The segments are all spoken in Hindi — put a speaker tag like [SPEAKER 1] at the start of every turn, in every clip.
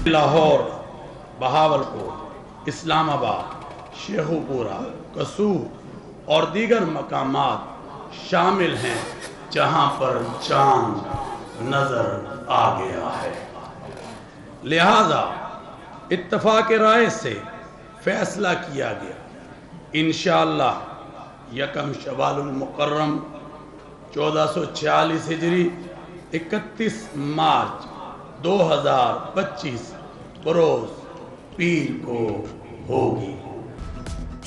[SPEAKER 1] लाहौर, बहावलपुर, इस्लामाबाद, शेखुपुरा, कसूर और दीगर मकामात शामिल हैं जहां पर चांद नजर आ गया है। लिहाजा इत्तफाक राय से फैसला किया गया, इंशाअल्लाह यकम शवालुल मुकर्रम 1446 हिजरी 31 मार्च 2025 बरोज पीर को होगी।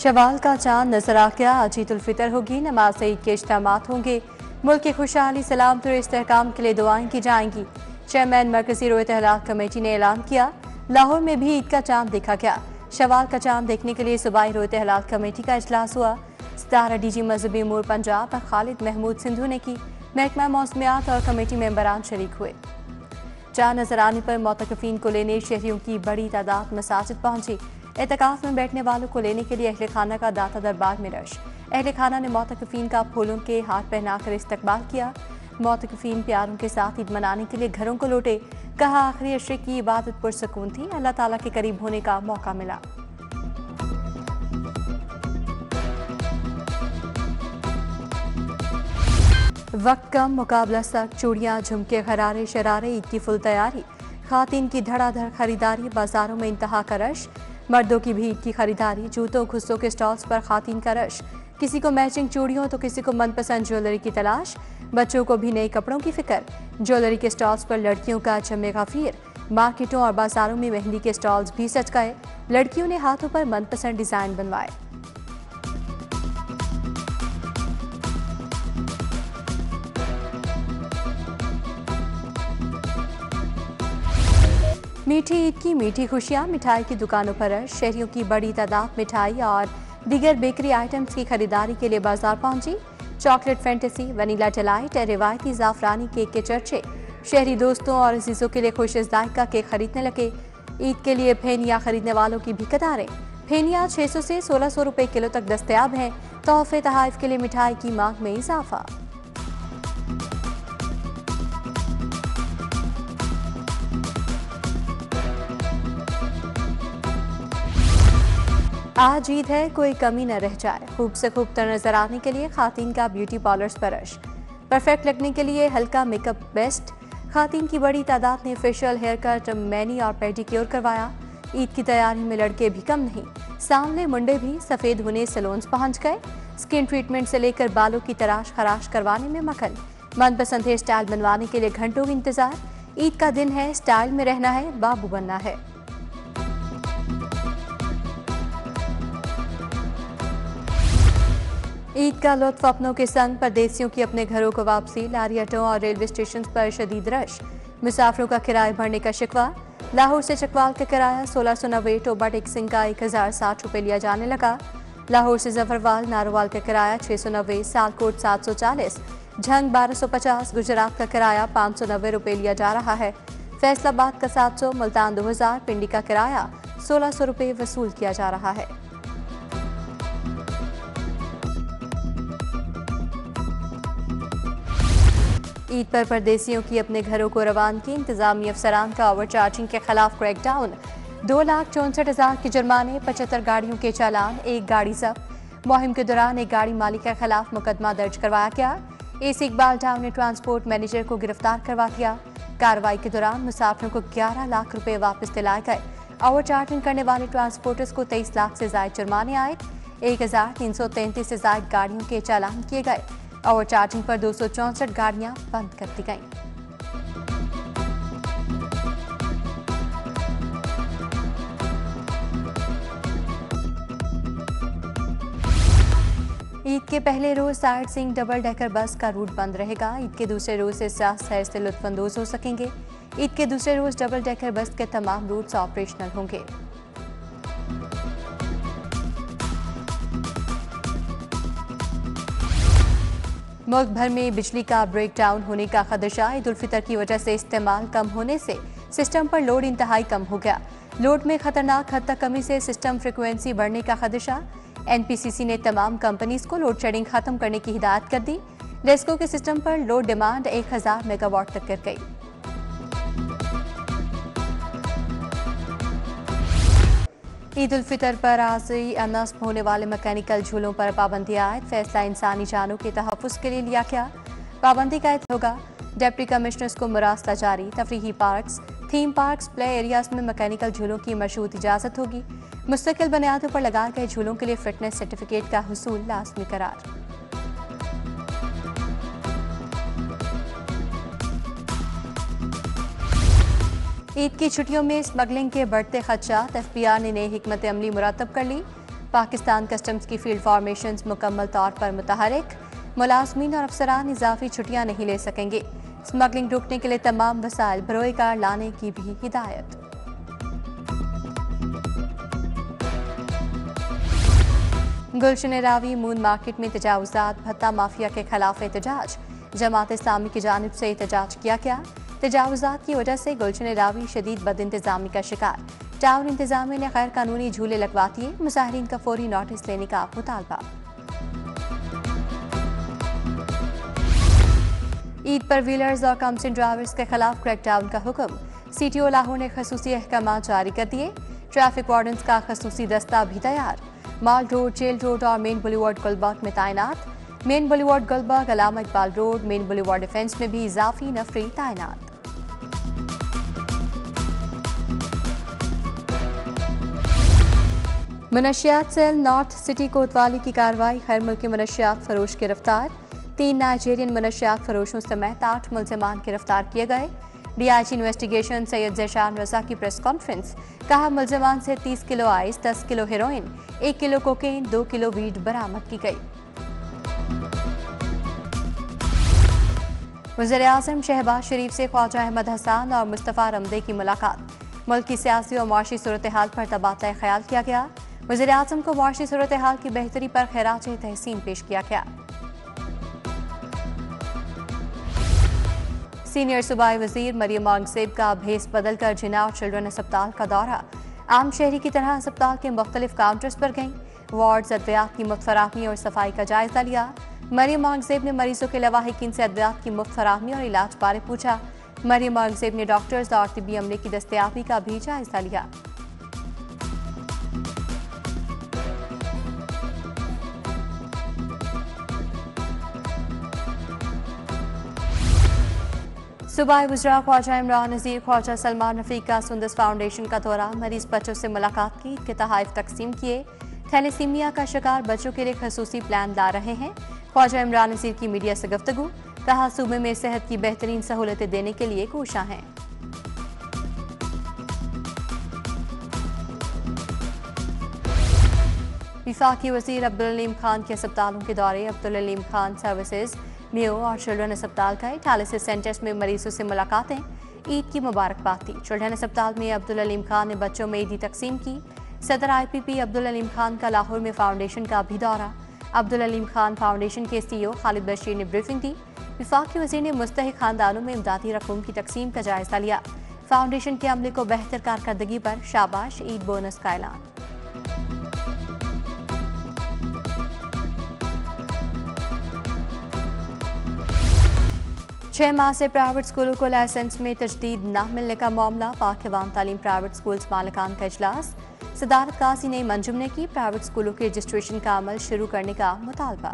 [SPEAKER 2] शवाल का चांद नजर आ गया। आज ईद उल फितर होगी, नमाज ईद के इज्तिमात होंगे। मुल्क की खुशहाली, सलामती और इस्तेहकाम के लिए दुआएं की जाएंगी। चेयरमैन मरकजी रोयत हलाल कमेटी ने ऐलान किया, लाहौर में भी ईद का चांद देखा गया। शवाल का चांद देखने के लिए सूबाई रोयत हलाल कमेटी का इजलास हुआ। सतारा डीजी मजहबी उमूर पंजाब खालिद महमूद सिंधु ने की। महकमा मौसमियात और कमेटी मेंबरान शरीक हुए। चांद नजर आने पर मोतकफीन को लेने शहरियों की बड़ी तादाद मसाजिद पहुंची। एतकाफ में बैठने वालों को लेने के लिए अहले खाना का दाता दरबार में रश। अहले खाना ने मोतकफीन का फूलों के हाथ पहनाकर इस्तकबाल किया। मोतकफीन प्यारों के साथ ईद मनाने के लिए घरों को लौटे। कहा, आखिरी अशरे की इबादत पुरसकून थी, अल्लाह ताला के करीब होने का मौका मिला। वक्त कम, मुकाबला सख्त, चूड़ियाँ, झुमके, गरारे, शरारे, ईद की फुल तैयारी। खातीन की धड़ाधड़ खरीदारी, बाजारों में इंतहा का रश। मर्दों की भी ईद की खरीदारी, जूतों खुस्सों के स्टॉल्स पर खातीन का रश। किसी को मैचिंग चूड़ियों तो किसी को मनपसंद ज्वेलरी की तलाश। बच्चों को भी नए कपड़ों की फिक्र। ज्वेलरी के स्टॉल्स पर लड़कियों का जमे गफीर। मार्केटों और बाजारों में मेहंदी के स्टॉल्स भी सज गए। लड़कियों ने हाथों पर मनपसंद डिजाइन बनवाए। मीठी ईद की मीठी खुशियां, मिठाई की दुकानों पर रश। शहरियों की बड़ी तादाद मिठाई और दीगर बेकरी आइटम्स की खरीदारी के लिए बाजार पहुंची। चॉकलेट फैंटेसी, वनीला डिलाइट, रिवायती जाफरानी केक के चर्चे। शहरी दोस्तों और अजीजों के लिए खुश जायका केक खरीदने लगे। ईद के लिए फेनिया खरीदने वालों की भी कतारें। फेनिया 600 से 1600 रुपए किलो तक दस्तयाब हैं। तोहफे तहाइफ के लिए मिठाई की मांग में इजाफा। आज ईद है, कोई कमी न रह जाए। खूब से खूब तर नजर आने के लिए खातीन का ब्यूटी पार्लर्स पर रश। परफेक्ट लगने के लिए हल्का मेकअप बेस्ट। खातीन की बड़ी तादाद ने फेशियल, हेयर कट, मैनी और पेडिक्योर करवाया। ईद की तैयारी में लड़के भी कम नहीं, सांवले मुंडे भी सफेद होने सैलून्स पहुंच गए। स्किन ट्रीटमेंट से लेकर बालों की तराश खराश करवाने में मगन। मनपसंद हेयर स्टाइल बनवाने के लिए घंटों इंतजार। ईद का दिन है, स्टाइल में रहना है, बाबू बनना है। ईद का लुत्फ अपनों के संग, परदेसियों की अपने घरों को वापसी। लारी अड्डों और रेलवे स्टेशन पर शदीद रश। मुसाफिरों का किराया भरने का शिकवा। लाहौर से चकवाल का किराया 1690, टोबा टेक्सिंग का 1060 रुपये लिया जाने लगा। लाहौर से जफरवाल नारोवाल का किराया 690, सियालकोट 740, झंग 1250, गुजरात का किराया 590 रुपये लिया जा रहा है। फैसलाबाद का 700, मुल्तान 2000, पिंडी का किराया 1600 रुपये वसूल किया जा रहा है। ईद पर परदेसियों की अपने घरों को रवानगी। इंतजामी अफसरान का ओवर चार्जिंग के खिलाफ क्रैकडाउन। 2,64,000 के जुर्माने, 75 गाड़ियों के चालान, एक गाड़ी जब्त। मुहिम के दौरान एक गाड़ी मालिक के खिलाफ मुकदमा दर्ज करवाया गया। एसी इकबाल डाउन ने ट्रांसपोर्ट मैनेजर को गिरफ्तार करवा दिया। कार्रवाई के दौरान मुसाफिरों को 11 लाख रुपए वापस दिलाए गए। ओवर चार्जिंग करने वाले ट्रांसपोर्टर्स को 23 लाख से ज्यादा जुर्माने आए। 1,333 से ज्यादा गाड़ियों के चालान किए गए। ओवर चार्जिंग पर 264 गाड़ियां बंद कर दी गईं। ईद के पहले रोज sightseeing double decker bus का रूट बंद रहेगा। ईद के दूसरे रोज से सैर से लुत्फानंदोज हो सकेंगे। ईद के दूसरे रोज डबल डेकर बस के तमाम रूट्स ऑपरेशनल होंगे। मुल्क भर में बिजली का ब्रेकडाउन होने का खदशा। ईद उल फितर की वजह से इस्तेमाल कम होने से सिस्टम पर लोड इंतहाई कम हो गया। लोड में खतरनाक हद तक कमी से सिस्टम फ्रिक्वेंसी बढ़ने का खदशा। एनपीसीसी ने तमाम कंपनीज को लोड शेडिंग खत्म करने की हिदायत कर दी। लेस्को के सिस्टम पर लोड डिमांड 1000 मेगावाट तक गिर गई। ईद उल फितर पर आज से नस्ब होने वाले मैकेनिकल झूलों पर पाबंदी आयद। फैसला इंसानी जानों के तहफ़्फ़ुज़ के लिए लिया गया। पाबंदी का आयद होगा। डिप्टी कमिश्नर्स को मुरासला जारी। तफरीही parks, theme parks, play areas में मैकेनिकल झूलों की मशरूत इजाज़त होगी। मुस्तकिल बुनियादों पर लगाए गए झूलों के लिए फिटनेस सर्टिफिकेट का हुसूल लाज़मी करार। ईद की छुट्टियों में स्मगलिंग के बढ़ते खदशात। FBI ने नई हिकमत अमली मुरतब कर ली। पाकिस्तान कस्टम्स की फील्ड फॉर्मेशंस मुकम्मल तौर पर मुतहरिक। मुलाजमीन और अफसरान इजाफी छुट्टियां नहीं ले सकेंगे। स्मगलिंग रोकने के लिए तमाम वसाइल बरोए कार लाने की भी हिदायत। गुलशन रावी मून मार्केट में तजावुजात भत्ता माफिया के खिलाफ एहतजाज। जमात इस्लामी की जानिब से एहतजाज किया गया। तजावुजात की वजह से गुलशन रावी शदीद बद इंतजामी का शिकार। टाउन इंतजामिया ने गैर कानूनी झूले लगवा दिए। मुजाहिरीन का फौरी नोटिस लेने का मुतालबा। ईद पर व्हीलर्स और कमसिन ड्राइवर्स के खिलाफ क्रैकडाउन का हुक्म। CTO लाहौर ने खसूसी अहकाम जारी कर दिए। ट्रैफिक वार्डन्स का खसूसी दस्ता भी तैयार। माल रोड, जेल रोड और मेन बुलीवार्ड गुलबर्ग में तैनात। Main Boulevard Gulberg, Allama Iqbal Road, Main Boulevard Defence में भी इजाफी नफरी तैनात। मनशियात सेल नॉर्थ सिटी कोतवाली की कार्रवाई। खैर मुल्की मनशियात फरोश गिरफ्तार। 3 नाइजीरियन मनशियात फरोशों समेत 8 मुल्ज़िमान गिरफ्तार किए गए। DIG इन्वेस्टिगेशन सैयद ज़ैशान रज़ा की प्रेस कॉन्फ्रेंस। कहा मुल्ज़िमान से 30 kilo ice, 10 kilo heroin, 1 kilo cocaine, 2 kilo weed बरामद की गई। वज़ीर-ए-आज़म शहबाज शरीफ से ख्वाजा अहमद हसन और मुस्तफ़ा रमदे की मुलाकात। मुल्क की सियासी और मुआशी सूरत हाल पर तबादला ख्याल किया गया। वज़ीर-ए-आज़म को मुआशी सूरत हाल की बेहतरी पर खैरात तहसीन पेश किया गया। सीनियर सूबाई वज़ीर मरियम औरंगज़ेब का भेस बदलकर जिन्ना और चिल्ड्रन अस्पताल का दौरा। आम शहरी की तरह अस्पताल के मुख्तलिफ काउंटर्स पर गईं। वार्ड्स, अद्वियात की मुफ्त फराहमी और सफाई का जायजा लिया। मरियम औरंगज़ेब ने मरीजों के लवाहिकीन से अद्वियात की मुफ्त फराहमी और इलाज बारे पूछा। मरियम औरंगज़ेब ने डॉक्टर्स और तिब्बी अमले की दस्तयाबी का भी जायजा लिया। सूबाई वज़रा ख्वाजा इमरान नज़ीर, ख्वाजा सलमान रफ़ीक का सुंदस फाउंडेशन का दौरा। मरीज बच्चों से मुलाकात की, के तोहफ़े तकसीम किए। थैलेसीमिया का शिकार बच्चों के लिए खसूसी प्लान ला रहे हैं। ख्वाजा इमरान नज़ीर की मीडिया से गुफ्तगू। कहा सूबे में सेहत की बेहतरीन सहूलतें देने के लिए कोशिश हैं। वफाकी वज़ीर अब्दुल अलीम खान के अस्पतालों के दौरे। अब्दुल अलीम खान सर्विसेज, मेयो और चिल्ड्रन अस्पताल का डायलिसिस सेंटर्स में मरीजों से मुलाकातें। ईद की मुबारकबाद दी। चिल्ड्रन अस्पताल में अब्दुल अलीम खान ने बच्चों में ईदी तकसीम की। सदर IPP अब्दुल अलीम खान का लाहौर में फाउंडेशन का भी दौरा। अब्दुल अलीम खान फाउंडेशन के CEO खालिद बशीर ने ब्रीफिंग दी। वफाकी वज़ीर ने मुस्तहिक खानदानों में इमदादी रकूम की तकसीम का जायजा लिया। फाउंडेशन के अमले को बेहतर कारकर्दगी पर शाबाश, ईद बोनस का ऐलान। 6 माह से प्राइवेट स्कूलों को लाइसेंस में तजदीद न मिलने का मामला। पाक अवाम तालीम प्राइवेट स्कूल्स मालिकान का इजलास। सदारत काजी ने मंजूर ने की। प्राइवेट स्कूलों के रजिस्ट्रेशन का अमल शुरू करने का मुतालबा।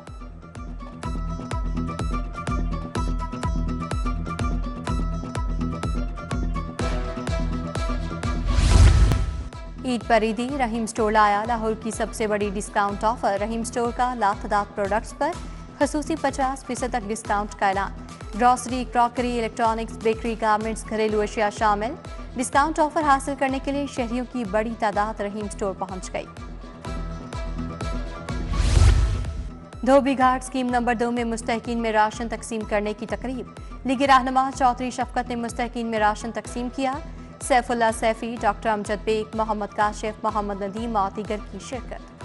[SPEAKER 2] ईद पर ईदी। रहीम स्टोर लाया लाहौर की सबसे बड़ी डिस्काउंट ऑफर। रहीम स्टोर का लातदाद प्रोडक्ट्स पर खसूसी 50% तक डिस्काउंट का ऐलान। Grocery, crockery, electronics, bakery, garments, घरेलू अशिया शामिल। डिस्काउंट ऑफर हासिल करने के लिए शहरियों की बड़ी तादाद रहीम स्टोर पहुंच गई। धोबी घाट स्कीम नंबर 2 में मुस्तहकीन में राशन तकसीम करने की तकरीब। लीगी रहनुमा चौधरी शफकत ने मुस्तहकीन में राशन तकसीम किया। सैफुल्लाह सैफी, डॉक्टर अमजद बेग, मोहम्मद काशिफ, मोहम्मद नदीम और दीगर की शिरकत।